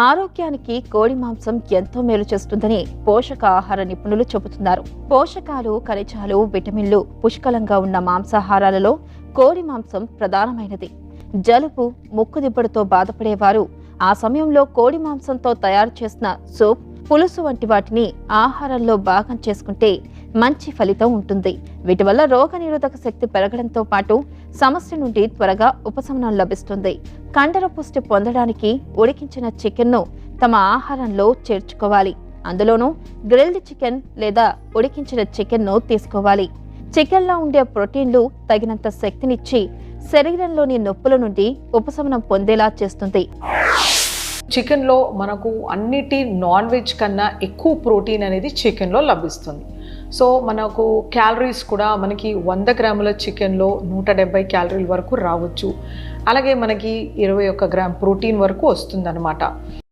ఆరోగ్యానికి కోడి మాంసం ఎంతో మేలు చేస్తుందని పోషకాహార నిపుణులు చెబుతున్నారు. పోషకాలు, ఖనిజాలు, విటమిన్లు పుష్కలంగా ఉన్న మాంసాహారాలలో కోడి మాంసం ప్రధానమైనది. జలుబు, ముక్కుదిబ్బడుతో బాధపడేవారు ఆ సమయంలో కోడి మాంసంతో తయారు చేసిన సూప్, పులుసు వంటి వాటిని ఆహారంలో భాగం చేసుకుంటే మంచి ఫలితం ఉంటుంది. వీటి వల్ల రోగనిరోధక శక్తి పెరగడంతో పాటు సమస్య నుండి త్వరగా ఉపశమనం లభిస్తుంది. కండర పుష్టి పొందడానికి ఉడికించిన చికెన్ను తమ ఆహారంలో చేర్చుకోవాలి. అందులోనూ గ్రిల్డ్ చికెన్ లేదా ఉడికించిన చికెన్ను తీసుకోవాలి. చికెన్లో ఉండే ప్రోటీన్లు తగినంత శక్తినిచ్చి శరీరంలోని నొప్పుల నుండి ఉపశమనం పొందేలా చేస్తుంది. చికెన్లో మనకు అన్నిటి నాన్ వెజ్ కన్నా ఎక్కువ ప్రోటీన్ అనేది చికెన్లో లభిస్తుంది. సో మనకు క్యాలరీస్ కూడా మనకి 100 గ్రాముల చికెన్లో 170 క్యాలరీల వరకు రావచ్చు. అలాగే మనకి 21 గ్రామ్ ప్రోటీన్ వరకు వస్తుందన్నమాట.